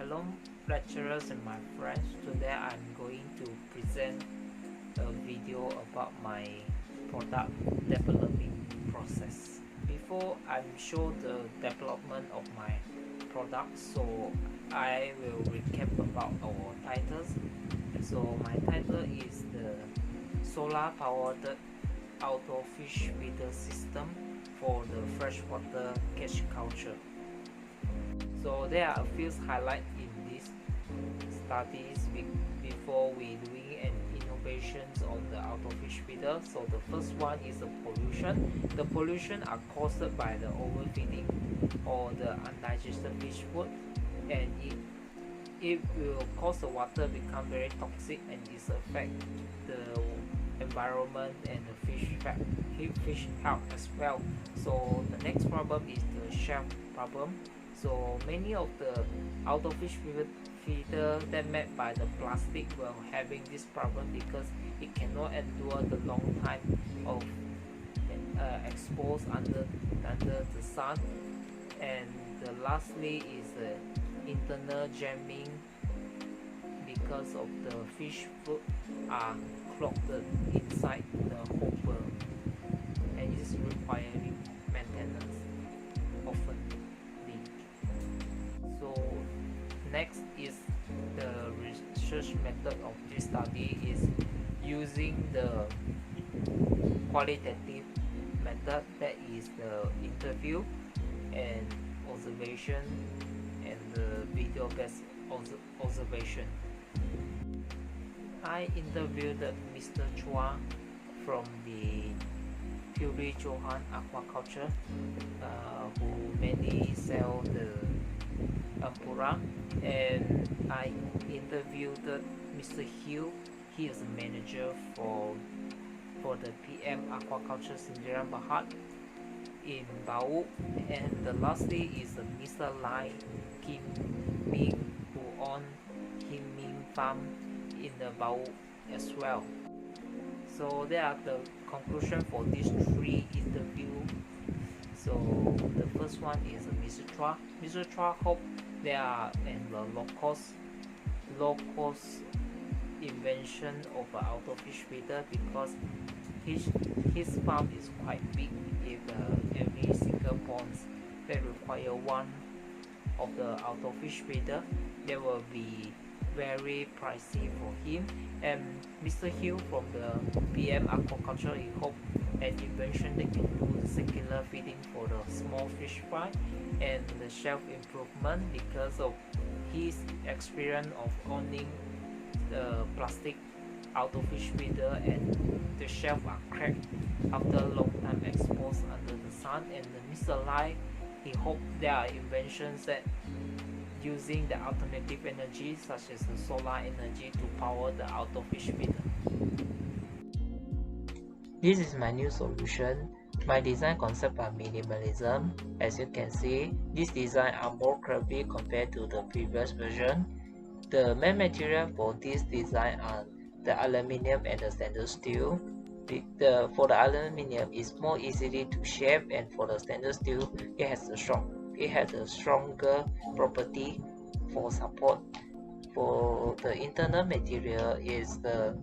Hello lecturers and my friends, today I'm going to present a video about my product developing process. Before I show the development of my product, so I will recap about our titles. So my title is the solar powered outdoor fish feeder system for the freshwater cage culture. So there are a few highlights in these studies before we doing an innovations on the outdoor fish feeder. So the first one is the pollution. The pollution are caused by the overfeeding or the undigested fish food, and it will cause the water become very toxic and it affect the environment and the fish health as well. So the next problem is the shelf problem. So many of the outdoor fish feeder that made by the plastic will having this problem because it cannot endure the long time of exposed under the sun. And lastly is the internal jamming because of the fish food are clogged inside the hopper, and it is requiring maintenance often. So next is the research method of this study is using the qualitative method, that is the interview and observation and the video based observation. I interviewed Mr. Chua from the Puri Johan Aquaculture, who mainly sell the Ampura, and I interviewed Mr. Hill. He is a manager for the PM Aquaculture Sendirian Berhad in Bau, and lastly is Mr. Lai Kim Ming, who own Kim Ming Farm in the Bau as well. So there are the conclusion for these three interviews. So the first one is Mr. Chua. Mr. Chua hope there are low cost invention of an outdoor fish feeder, because his farm is quite big. If every single pond that require one of the outdoor fish feeder, they will be very pricey for him. And Mr. Hill from the PM Aquaculture, he hope an invention that can do the circular feeding for the small fish fry and the shelf improvement, because of his experience of owning the plastic outdoor fish feeder, and the shelf are cracked after a long time exposed under the sun. And Mr. Lai, he hope there are inventions that using the alternative energy such as the solar energy to power the outdoor fish feeder. This is my new solution. My design concept are minimalism. As you can see, these designs are more curvy compared to the previous version. The main material for this design are the aluminium and the stainless steel. For the aluminium, is more easily to shape, and for the stainless steel, it has a stronger property for support. For the internal material is the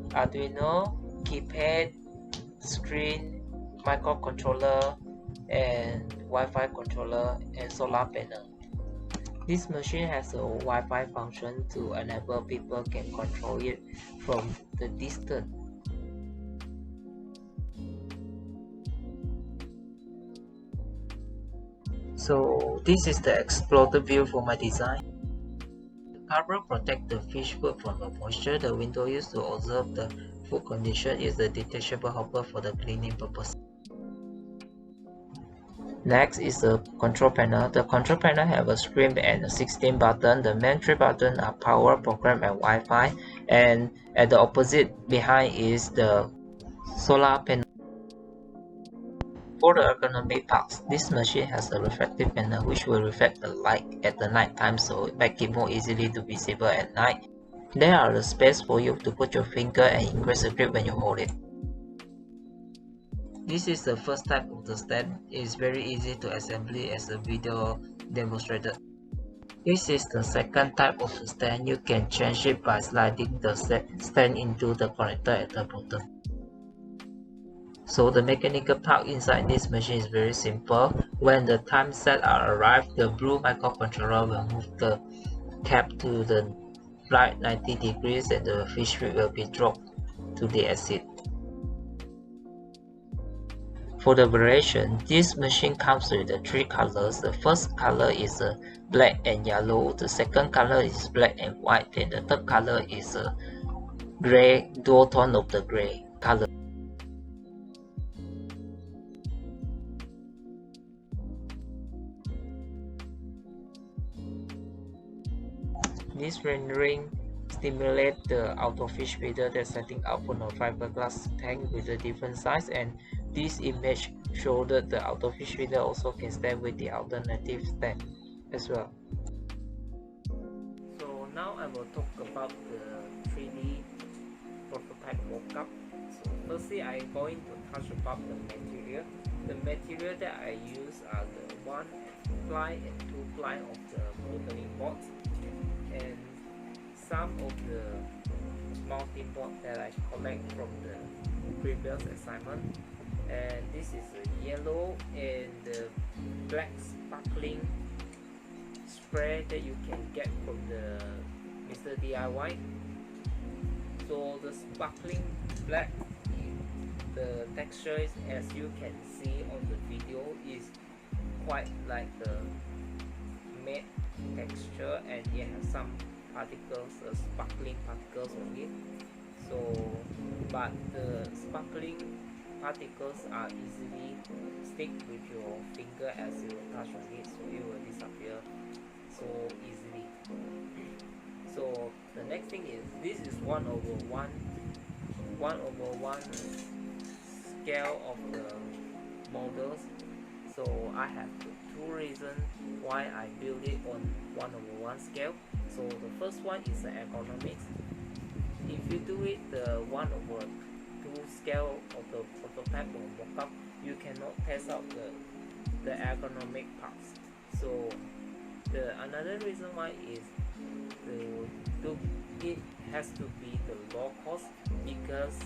Arduino, keypad, screen, microcontroller, and Wi-Fi controller, and solar panel. This machine has a Wi-Fi function to enable people can control it from the distance. So this is the explorer view for my design. The cover protects the fish food from the moisture. The window used to observe the food condition is the detachable hopper for the cleaning purpose. Next is the control panel. The control panel have a screen and a 16 button. The main 3 buttons are power, program, and Wi-Fi. And at the opposite behind is the solar panel. For the ergonomic parts, this machine has a reflective panel which will reflect the light at the night time, so make it more easily to visible at night. There are the space for you to put your finger and increase the grip when you hold it. This is the first type of the stand. It is very easy to assemble as the video demonstrated. This is the second type of stand. You can change it by sliding the stand into the connector at the bottom. So the mechanical part inside this machine is very simple. When the time set arrives, the blue microcontroller will move the cap to the right 90 degrees and the fish feed will be dropped to the exit. For the variation, this machine comes with the three colors. The first color is black and yellow, the second color is black and white, and the third color is gray, dual tone of the gray color. This rendering stimulates the auto fish feeder that's setting up on a fiberglass tank with a different size, and this image shows that the auto fish feeder also can stand with the alternative stand as well. So now I will talk about the 3D prototype mockup. So firstly, I'm going to touch about the material. The material that I use are the 1-ply and 2-ply of the modeling board, and some of the mounting board that I collect from the previous assignment. And this is a yellow and the black sparkling spray that you can get from the Mr. DIY. So the sparkling black, the texture is, as you can see on the video, is quite like the matte texture, and it has some particles, sparkling particles on it. So but the sparkling particles are easily stick with your finger as you touch on it, so it will disappear so easily. So the next thing is, this is 1/1 scale of the models. So I have two reasons why I build it on 1/1 scale. So the first one is the ergonomics. If you do it the 1/2 scale of the prototype or mockup, you cannot test out the ergonomic parts. So the another reason why is it has to be the low cost, because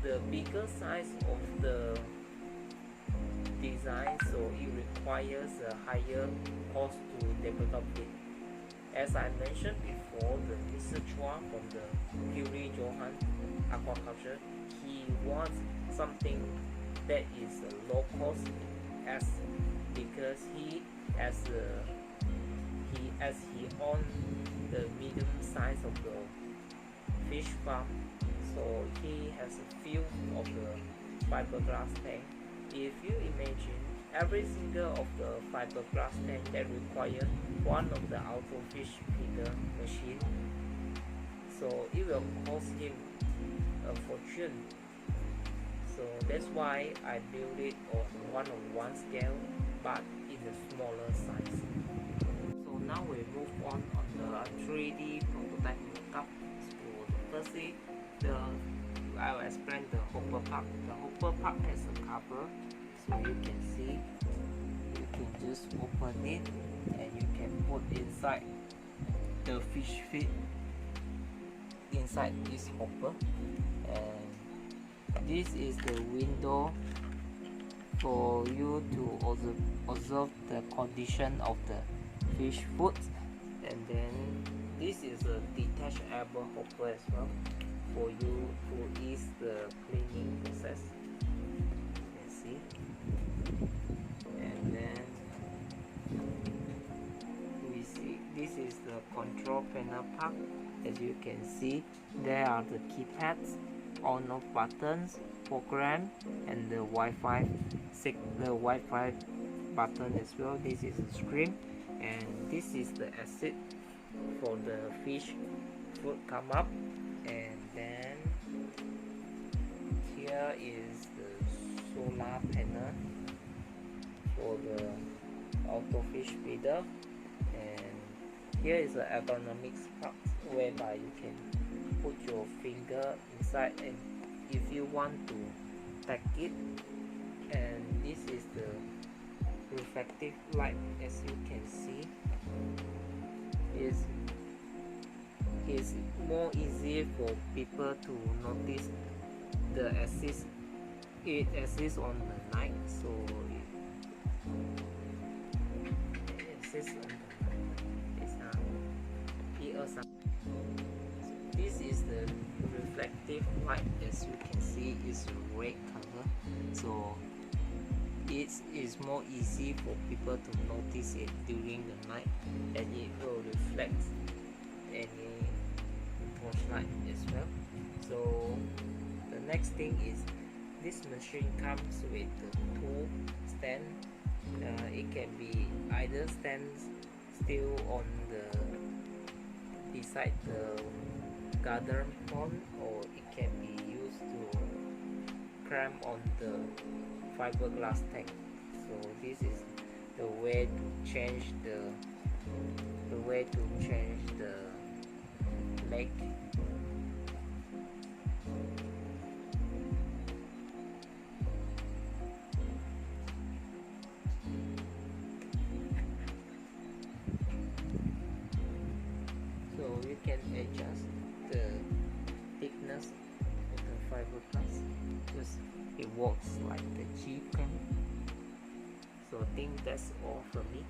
the bigger size of the design, so it requires a higher cost to develop it. As I mentioned before, the Mr. Chua from the Puri Johan Aquaculture, he wants something that is low cost, because he owns the medium size of the fish farm, so he has a few of the fiberglass tank. If you imagine every single of the fiberglass tank that require one of the auto fish feeder machine, so it will cost him a fortune. So that's why I build it on 1/1 scale, but in a smaller size. So now we move on the 3D prototype mockup. So firstly, I will explain the hopper part. The hopper part has a cover, so you can see, you can just open it and you can put inside the fish feed inside this hopper, and this is the window for you to observe the condition of the fish food. And then this is a detachable hopper as well, for you to ease the cleaning process. You can see. And then we see this is the control panel part. As you can see, there are the keypads, on-off buttons, program, and the Wi-Fi button as well. This is the screen, and this is the exit for the fish food come up. And then here is the solar panel for the auto fish feeder, and here is the ergonomics part, whereby you can put your finger inside and if you want to tag it. And this is the reflective light, as you can see. it's more easy for people to notice the exists on the night, so it exists on the night. It's here some. This is the reflective light. As you can see, is red color, so it is more easy for people to notice it during the night, and it will reflect any torchlight as well. So the next thing is this machine comes with the two stand. It can be either stand still on the beside the garden pond, or it can be used to climb on the fiberglass tank. So this is the way to change the leg. So you can adjust the thickness of the fiberglass, because it works like the G pen. So I think that's all from me.